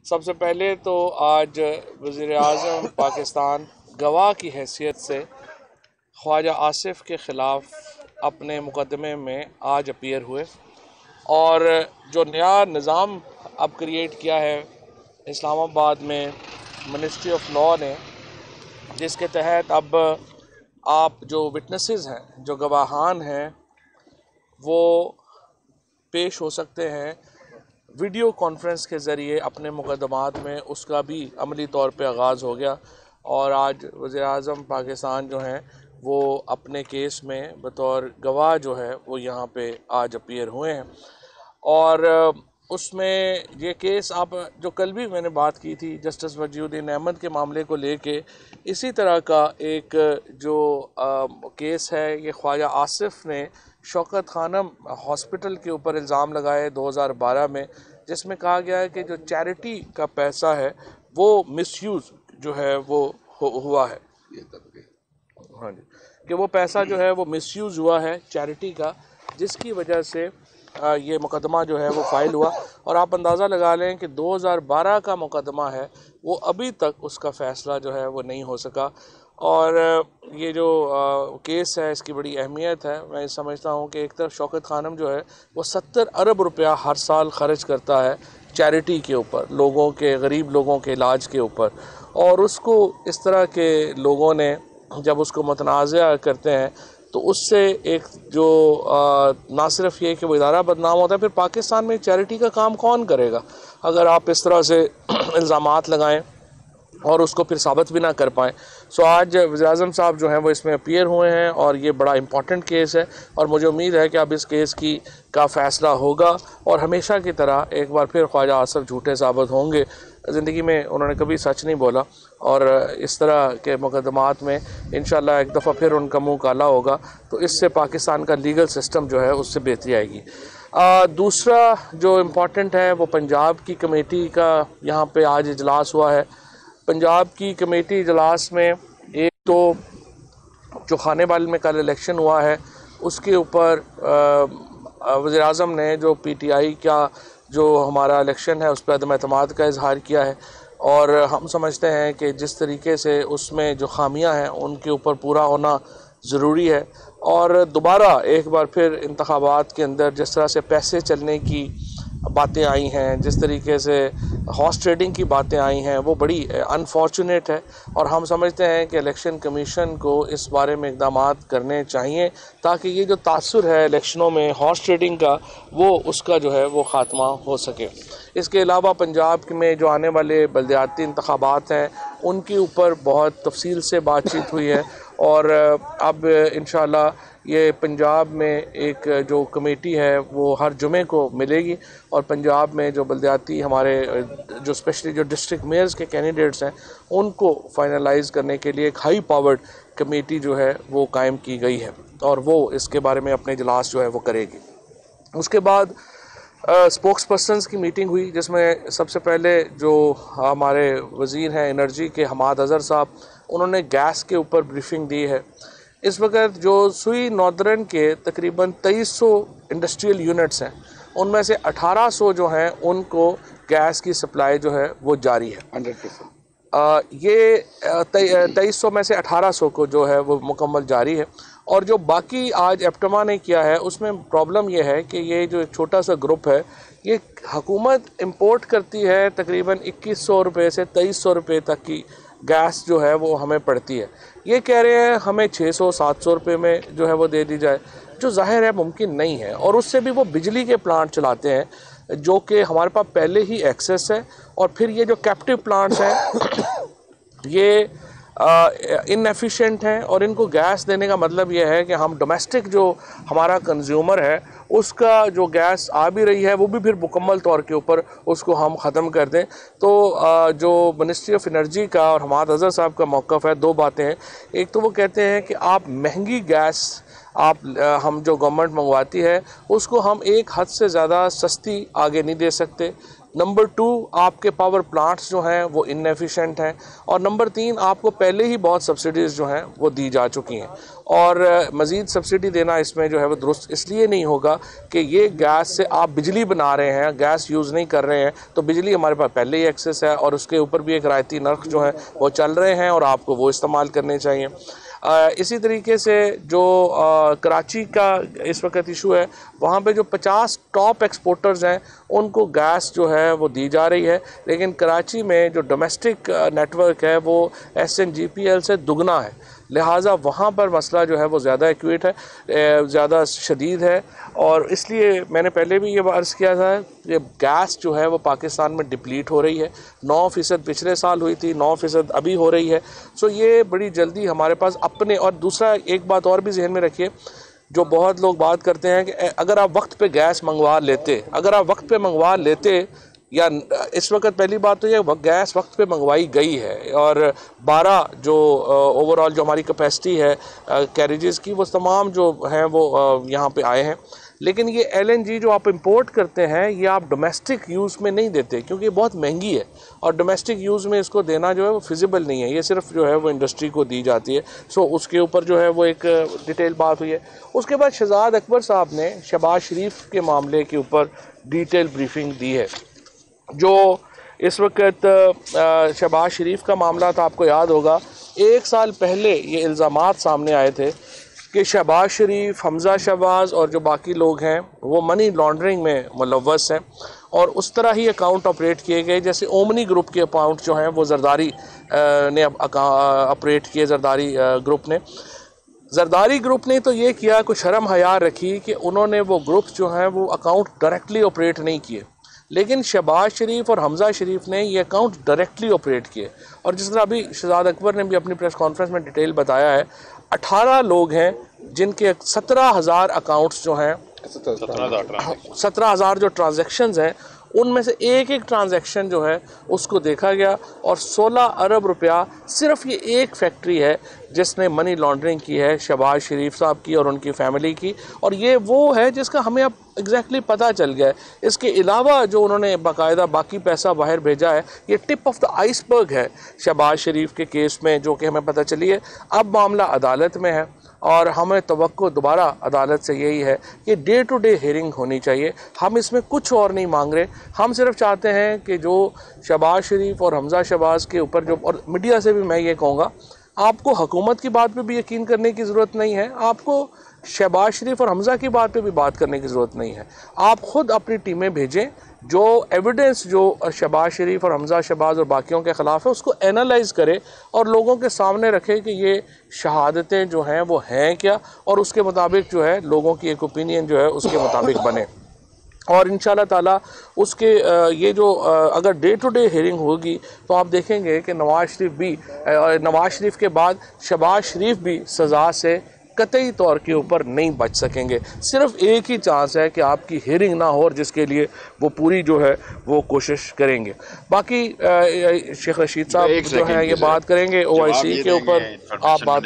सबसे पहले तो आज वज़ीर-ए-आज़म पाकिस्तान गवाह की हैसियत से ख्वाजा आसिफ के ख़िलाफ़ अपने मुकदमे में आज अपीयर हुए और जो नया निज़ाम अब क्रिएट किया है इस्लामाबाद में मिनिस्ट्री ऑफ लॉ ने, जिसके तहत अब आप जो विटनेसेस हैं, जो गवाहान हैं, वो पेश हो सकते हैं वीडियो कॉन्फ्रेंस के ज़रिए अपने मुकदमात में। उसका भी अमली तौर पे आगाज़ हो गया और आज वज़ीर-ए-आज़म पाकिस्तान जो हैं वो अपने केस में बतौर गवाह जो है वो यहाँ पे आज अपीयर हुए हैं। और उसमें ये केस आप जो कल भी मैंने बात की थी जस्टिस वजीउद्दीन अहमद के मामले को लेके, इसी तरह का एक जो केस है, ये ख्वाजा आसिफ ने शौकत खानम हॉस्पिटल के ऊपर इल्ज़ाम लगाए 2012 में, जिसमें कहा गया है कि जो चैरिटी का पैसा है वो मिसयूज़ जो है वो हुआ है। हाँ जी, कि वो पैसा जो है वो मिसयूज़ हुआ है चैरिटी का, जिसकी वजह से ये मुकदमा जो है वो फ़ाइल हुआ। और आप अंदाज़ा लगा लें कि 2012 का मुकदमा है, वो अभी तक उसका फ़ैसला जो है वो नहीं हो सका। और ये जो केस है इसकी बड़ी अहमियत है। मैं समझता हूँ कि एक तरफ शौकत खानम जो है वो 70 अरब रुपया हर साल ख़र्च करता है चैरिटी के ऊपर, लोगों के, गरीब लोगों के इलाज के ऊपर, और उसको इस तरह के लोगों ने जब उसको मुतनाज़ा करते हैं तो उससे एक जो ना सिर्फ ये कि वो इदारा बदनाम होता है, फिर पाकिस्तान में चैरिटी का काम कौन करेगा अगर आप इस तरह से इल्ज़ामात लगाएं और उसको फिर साबित भी ना कर पाएँ। सो आज वज़ीर-ए-आज़म साहब जो हैं वो इसमें अपीयर हुए हैं और ये बड़ा इम्पॉर्टेंट केस है और मुझे उम्मीद है कि अब इस केस का फ़ैसला होगा और हमेशा की तरह एक बार फिर ख्वाजा आसिफ झूठे साबित होंगे। ज़िंदगी में उन्होंने कभी सच नहीं बोला और इस तरह के मुकदमात में इंशाअल्लाह एक दफ़ा फिर उनका मुँह काला होगा, तो इससे पाकिस्तान का लीगल सिस्टम जो है उससे बेहतरी आएगी। दूसरा जो इम्पॉर्टेंट है वो पंजाब की कमेटी का यहाँ पे आज इजलास हुआ है। पंजाब की कमेटी इजलास में एक तो जो खानेवाल में कल इलेक्शन हुआ है उसके ऊपर वज़ीर-ए-आज़म ने जो पीटीआई का जो हमारा इलेक्शन है उस पर अदम एतमाद का इजहार किया है और हम समझते हैं कि जिस तरीके से उसमें जो खामियां हैं उनके ऊपर पूरा होना ज़रूरी है। और दोबारा एक बार फिर इंतखाबात के अंदर जिस तरह से पैसे चलने की बातें आई हैं, जिस तरीके से हॉर्स ट्रेडिंग की बातें आई हैं, वो बड़ी अनफॉर्चुनेट है और हम समझते हैं कि इलेक्शन कमीशन को इस बारे में इक़दामात करने चाहिए ताकि ये जो तासुर है इलेक्शनों में हॉर्स ट्रेडिंग का, वो उसका जो है वो ख़ात्मा हो सके। इसके अलावा पंजाब में जो आने वाले बल्दियाती इंतखाबात हैं उनके ऊपर बहुत तफसील से बातचीत हुई है और अब इंशाअल्लाह ये पंजाब में एक जो कमेटी है वो हर जुमे को मिलेगी और पंजाब में जो बल्दियाती हमारे जो स्पेशली जो डिस्ट्रिक्ट मेयर्स के कैंडिडेट्स हैं उनको फाइनलाइज करने के लिए एक हाई पावर्ड कमेटी जो है वो कायम की गई है और वो इसके बारे में अपने इजलास जो है वो करेगी। उसके बाद स्पोक्स पर्सनस की मीटिंग हुई जिसमें सबसे पहले जो हमारे वज़ीर हैं एनर्जी के हमाद अज़हर साहब, उन्होंने गैस के ऊपर ब्रीफिंग दी है। इस वक्त जो सुई नॉर्दर्न के तकरीबन 2300 इंडस्ट्रियल यूनिट्स हैं उनमें से 1800 जो हैं उनको गैस की सप्लाई जो है वो जारी है 100%। ये 2300 में से 1800 को जो है वो मुकम्मल जारी है और जो बाकी आज एप्टमा ने किया है उसमें प्रॉब्लम ये है कि ये जो एक छोटा सा ग्रुप है ये हुकूमत इंपोर्ट करती है तकरीबन 2100 रुपये से 2300 रुपये तक की गैस जो है वो हमें पड़ती है। ये कह रहे हैं हमें 600-700 रुपये में जो है वो दे दी जाए, जो जाहिर है मुमकिन नहीं है और उससे भी वो बिजली के प्लांट चलाते हैं जो कि हमारे पास पहले ही एक्सेस है और फिर ये जो कैप्टिव प्लांट्स हैं ये इनएफिशिएंट हैं और इनको गैस देने का मतलब ये है कि हम डोमेस्टिक जो हमारा कंज्यूमर है उसका जो गैस आ भी रही है वो भी फिर मुकम्मल तौर के ऊपर उसको हम ख़त्म कर दें। तो जो मिनिस्ट्री ऑफ एनर्जी का और हमाद अज़हर साहब का मौक़िफ़ है, दो बातें हैं। एक तो वो कहते हैं कि आप महंगी गैस हम जो गवर्नमेंट मंगवाती है उसको हम एक हद से ज़्यादा सस्ती आगे नहीं दे सकते, नंबर 2 आपके पावर प्लांट्स जो हैं वो इनएफिशिएंट हैं, और नंबर 3 आपको पहले ही बहुत सब्सिडीज़ जो हैं वो दी जा चुकी हैं, और मज़ीद सब्सिडी देना इसमें जो है वो दुरुस्त इसलिए नहीं होगा कि ये गैस से आप बिजली बना रहे हैं, गैस यूज़ नहीं कर रहे हैं, तो बिजली हमारे पास पहले ही एक्सेस है और उसके ऊपर भी एक रायती नर्ख जो है वो चल रहे हैं और आपको वो इस्तेमाल करने चाहिए। इसी तरीके से जो कराची का इस वक्त इशू है, वहाँ पे जो 50 टॉप एक्सपोर्टर्स हैं उनको गैस जो है वो दी जा रही है, लेकिन कराची में जो डोमेस्टिक नेटवर्क है वो SNGPL से दुगना है, लिहाजा वहाँ पर मसला जो है वो ज़्यादा एक्यूट है, ज़्यादा शदीद है। और इसलिए मैंने पहले भी ये अर्ज़ किया था कि गैस जो है वो पाकिस्तान में डिप्लीट हो रही है। 9% पिछले साल हुई थी, 9% अभी हो रही है। सो ये बड़ी जल्दी हमारे पास अपने, और दूसरा एक बात और भी जहन में रखिए, जो बहुत लोग बात करते हैं कि अगर आप वक्त पे गैस मंगवा लेते, या इस वक्त पहली बात तो ये गैस वक्त पे मंगवाई गई है, और 12 जो ओवरऑल जो हमारी कैपेसिटी है कैरेजेस की, वो तमाम जो हैं वो यहाँ पे आए हैं। लेकिन ये LNG जो आप इंपोर्ट करते हैं ये आप डोमेस्टिक यूज़ में नहीं देते, क्योंकि ये बहुत महंगी है और डोमेस्टिक यूज़ में इसको देना जो है वो फिजिबल नहीं है, ये सिर्फ जो है वो इंडस्ट्री को दी जाती है। सो उसके ऊपर जो है वो एक डिटेल बात हुई है। उसके बाद शहजाद अकबर साहब ने शहबाज शरीफ के मामले के ऊपर डिटेल ब्रीफिंग दी है। जो इस वक्त शहबाज शरीफ का मामला था, आपको याद होगा 1 साल पहले ये इल्ज़ामात सामने आए थे कि शहबाज शरीफ, हमज़ा शहबाज और जो बाकी लोग हैं वो मनी लॉन्ड्रिंग में मुलव्वस हैं, और उस तरह ही अकाउंट ऑपरेट किए गए जैसे ओमनी ग्रुप के अकाउंट जो हैं वो जरदारी ने ऑपरेट किए। जरदारी ग्रुप ने तो ये किया, कुछ शर्म हया रखी कि उन्होंने वो ग्रुप्स जो हैं वो अकाउंट डायरेक्टली ऑपरेट नहीं किए, लेकिन शहबाज शरीफ और हमज़ा शरीफ ने ये अकाउंट डायरेक्टली ऑपरेट किए। और जिस तरह अभी शहजाद अकबर ने भी अपनी प्रेस कॉन्फ्रेंस में डिटेल बताया है, 18 लोग हैं जिनके 17,000 अकाउंट्स जो हैं, 17,000 जो ट्रांजैक्शंस हैं, उनमें से एक एक ट्रांजैक्शन जो है उसको देखा गया, और 16 अरब रुपया सिर्फ ये एक फैक्ट्री है जिसने मनी लॉन्ड्रिंग की है, शहबाज शरीफ साहब की और उनकी फैमिली की, और ये वो है जिसका हमें अब एग्जैक्टली पता चल गया है। इसके अलावा जो उन्होंने बाकायदा बाकी पैसा बाहर भेजा है, ये टिप ऑफ द आइसबर्ग है शहबाज शरीफ के केस में, जो कि हमें पता चली है। अब मामला अदालत में है और हमें तवक्को दोबारा अदालत से यही है कि डे टू डे हियरिंग होनी चाहिए। हम इसमें कुछ और नहीं मांग रहे, हम सिर्फ चाहते हैं कि जो शहबाज शरीफ और हमज़ा शहबाज के ऊपर जो, और मीडिया से भी मैं ये कहूँगा, आपको हुकूमत की बात पे भी यकीन करने की ज़रूरत नहीं है, आपको शहबाज शरीफ और हमज़ा की बात पे भी बात करने की ज़रूरत नहीं है। आप ख़ुद अपनी टीमें भेजें, जो एविडेंस जो शहबाज शरीफ और हमज़ा शहबाज और बाकियों के ख़िलाफ़ है उसको एनालाइज़ करे और लोगों के सामने रखे कि ये शहादतें जो हैं वो हैं क्या, और उसके मुताबिक जो है लोगों की एक ओपिनियन जो है उसके मुताबिक बने। और इंशाल्लाह ताला उसके ये जो अगर डे टू डे हियरिंग होगी तो आप देखेंगे कि नवाज़ शरीफ के बाद शहबाज शरीफ भी सज़ा से कतई तौर के ऊपर नहीं बच सकेंगे। सिर्फ एक ही चांस है कि आपकी हियरिंग ना हो, और जिसके लिए वो पूरी जो है वो कोशिश करेंगे। बाकी शेख रशीद साहब जो है ये बात करेंगे OIC के ऊपर, आप बात